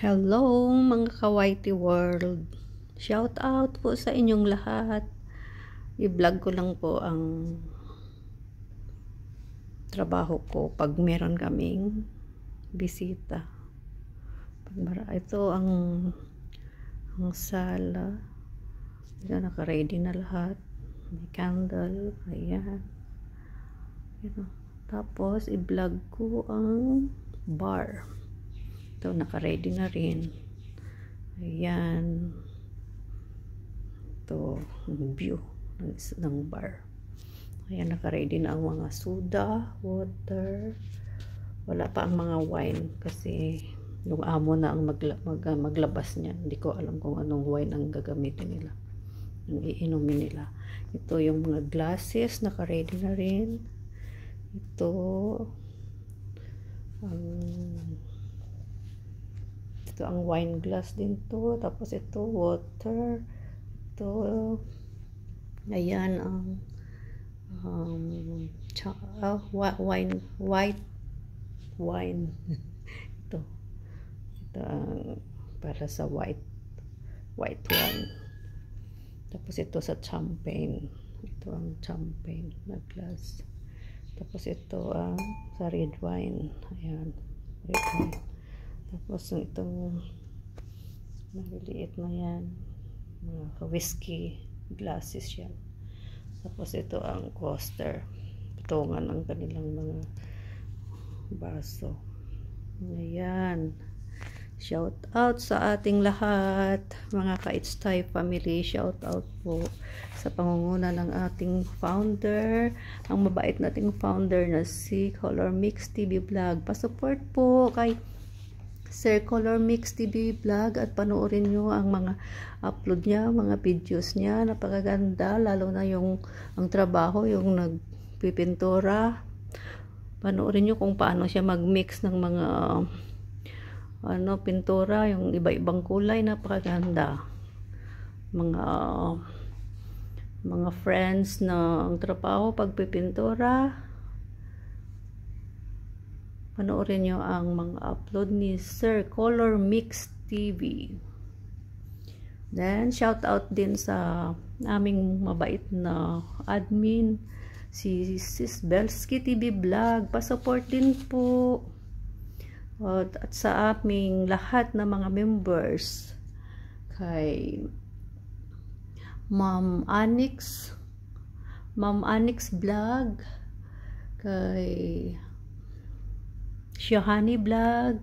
Hello mga ka-Whitey World. Shout out po sa inyong lahat. I-vlog ko lang po ang trabaho ko pag meron kaming bisita. Ito ang sala. Yan, naka-ready na lahat. May candle. Ayan. Tapos i-vlog ko ang bar. Ito, naka-ready na rin. Ayan. Ito, ang view ng bar. Ayan, naka-ready na ang mga soda, water. Wala pa ang mga wine kasi yung amo na ang maglabas niya. Hindi ko alam kung anong wine ang gagamitin nila. Ang iinumin nila. Ito yung mga glasses, naka-ready na rin. Ito ang wine glass din to. Tapos ito water. Ito ayan ang white wine. ito para sa white wine. Tapos ito sa champagne. Ito ang champagne na glass. Tapos ito sa red wine. Ayan, red wine. Tapos itong maliliit na yan, mga whiskey glasses yan. Tapos ito ang coaster, patungan ng kanilang mga baso. Ayan, shout out sa ating lahat mga ka-It's Thai family. Shout out po sa pangunguna ng ating founder, ang mabait nating founder na si Color Mix TV Vlog. Pasupport po kay Sir Color Mix TV Vlog at panoorin nyo ang mga upload niya, mga videos niya. Napakaganda, lalo na yung ang trabaho, yung nagpipintura. Panoorin nyo kung paano siya mag-mix ng mga pintura, yung iba-ibang kulay. Napakaganda. Mga friends na ang trabaho pagpipintura. Panoorin nyo ang mga upload ni Sir Color Mix TV. Then, shout out din sa aming mabait na admin, si Sis Belsky TV Vlog. Pasupport din po. At sa aming lahat na mga members. Kay Ma'am Anix Vlog. Kay Shahani Vlog,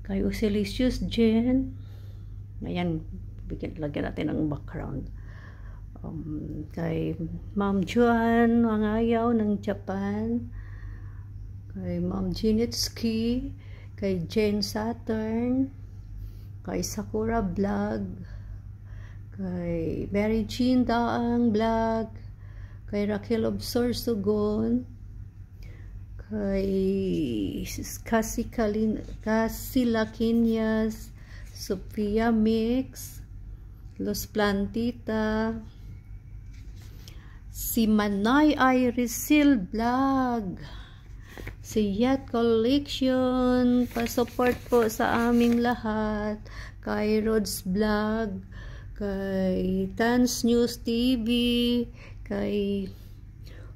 kay Usilicious Jen. Ayan, lagyan natin ang background. Kay Ma'am Juan Wangayaw ng Japan, kay Ma'am Jinitsky, kay Jane Saturn, kay Sakura Vlog, kay Mary Jean Daang Vlog, kay Raquel Obsor Sugon, kay Casila Kinyas, Sophia Mix, Los Plantita, si Manay Iresil Vlog, si Yat Collection. Pasupport po sa aming lahat. Kay Rods Vlog, kay Tans News TV, kay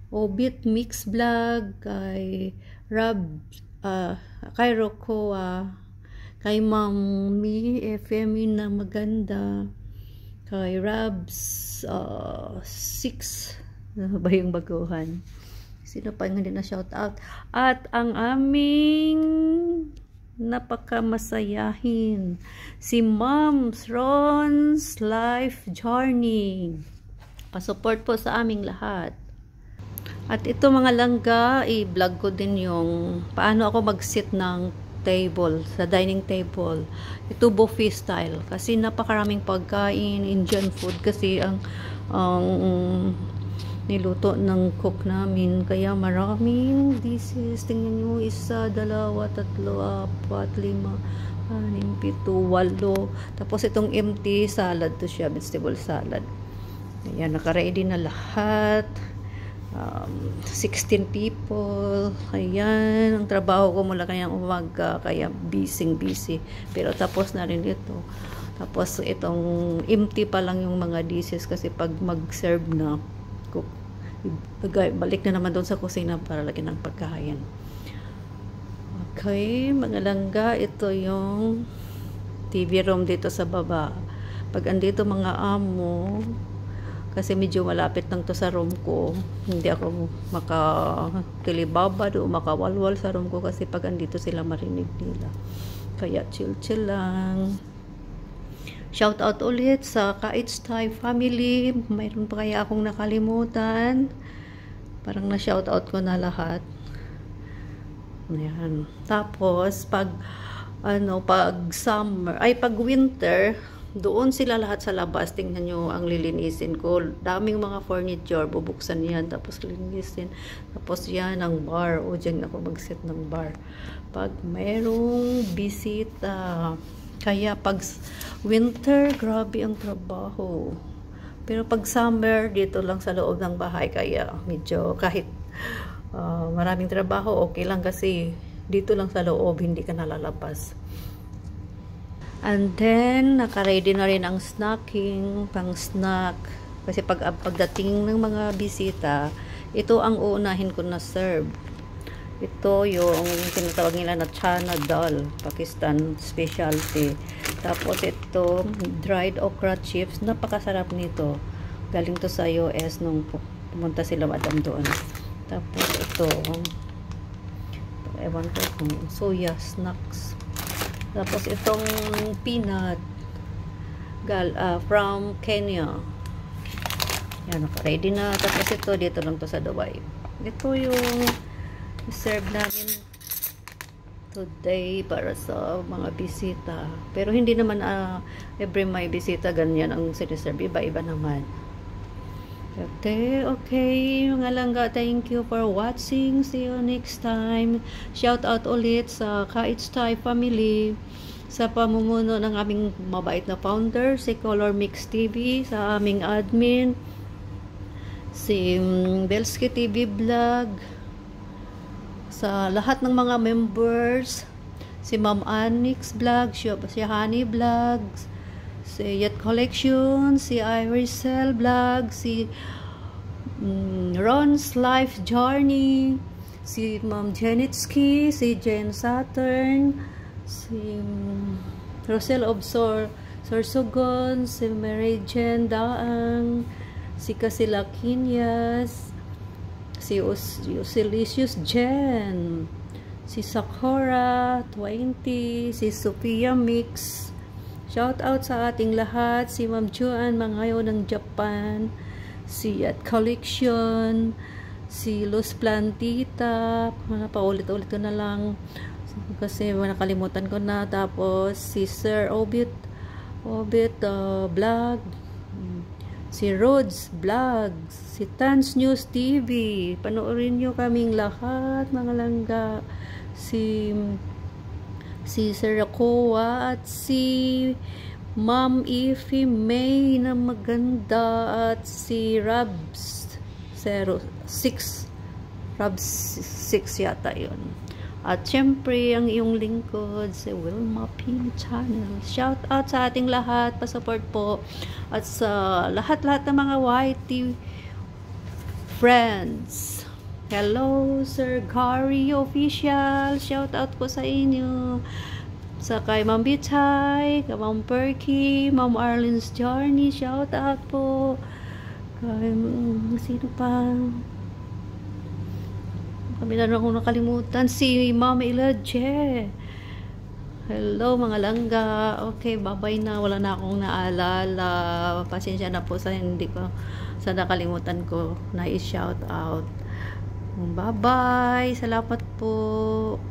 Obit Mix Vlog, kay kay Rokoa, kay Mami FMI na maganda, kay Rabs 6 ano ba yung baguhan, sino pa hindi na shout out, at ang aming napakamasayahin si Mom's Ron's Life Journey. Pasupport po sa aming lahat. At ito mga langga, i-vlog ko din yung paano ako mag-sit ng table, sa dining table. Ito buffet style kasi napakaraming pagkain, Indian food kasi ang niluto ng cook namin, kaya maraming dishes. Tingnan nyo, 1, 2, 3, 4, 5, 6, 7, 8. Tapos itong empty salad to siya, vegetable salad. Ayan, naka-ready na lahat. 16 people. Ayan, ang trabaho ko mula kayang umaga, kaya busy. Pero tapos na rin ito. Tapos itong empty pa lang yung mga dishes kasi pag mag-serve na, balik na naman doon sa kusina para lagyan ng pagkain. Okay, mga langga, ito yung TV room dito sa baba. Pag andito mga amo, kasi medyo malapit lang to sa room ko, hindi ako makakilibaba o makawalwal sa room ko kasi pag andito sila marinig nila. Kaya chill lang. Shout out ulit sa Ka-It's Thai family. Mayroon pa kaya akong nakalimutan? Parang na-shout out ko na lahat. Ayan. Tapos pag summer, pag winter, doon sila lahat sa labas. Tingnan nyo ang lilinisin ko. Daming mga furniture, bubuksan yan, tapos lilinisin. Tapos yan ang bar. O dyan ako mag-set ng bar. Pag mayroong bisita. Kaya pag winter, grabe ang trabaho. Pero pag summer, dito lang sa loob ng bahay. Kaya medyo kahit maraming trabaho, okay lang kasi dito lang sa loob, hindi ka nalalabas. And then, naka-ready na rin ang snacking, pang snack. Kasi pagdating ng mga bisita, ito ang uunahin ko na serve. Ito yung tinatawag nila na chana dal, Pakistan specialty. Tapos ito, dried okra chips. Napakasarap nito. Galing to sa US nung pumunta sila madam doon. Tapos ito, ewan ko kung soya snacks. Tapos itong peanut from Kenya. Yan, naka-ready na. Tapos ito, dito lang to sa Dubai. Ito yung serve namin today para sa mga bisita. Pero hindi naman every may bisita ganyan ang siniserve. Iba-iba naman. Okay, mga langga, thank you for watching. See you next time. Shout out ulit sa Ka-It's Thai family, sa pamumuno ng aming mabait na founder, si Color Mix TV, sa aming admin, si Belsky TV Vlog, sa lahat ng mga members, si Ma'am Anix Vlog, si Honey Vlogs, si Yet Collection, si Irisel Vlog, si Ron's Life Journey, si Ma'am Janitsky, si Jen Saturn, si Rosel of Sorsogon, si Mary Jen Daang, si Casila Kinyas, si Usilicious Jen, si Sakura 20, si Sophia Mix. Shout out sa ating lahat, si Ma'am Juan Mangayo ng Japan, si At Collection, si Luz Plantita, paulit-ulit ko na lang kasi nakalimutan ko na. Tapos si Sir Obit Vlog, si Rhodes Vlogs, si Tans News TV. Panoorin nyo kaming lahat, mga langga. Si Sir Koa at si Ma'am Ify May na maganda, at si Rabs 06 yata yun. At syempre ang iyong lingkod, si Wilma P. Channel. Shout out sa ating lahat, pa-support po, at sa lahat-lahat ng mga YT friends. Hello, Sir Gary Official. Shout out po sa inyo. Sa kay Ma'am Bitay, kay Ma'am Perky, Ma'am Arlene's Journey. Shout out po. Kay sino pa? Kami na rin akong nakalimutan. Si Ma'am Ilaje. Hello, mga langga. Okay, bye-bye na. Wala na akong naalala. Pasensya na po sa hindi ko, sa nakalimutan ko na i-shout out. Bye-bye. Salamat po.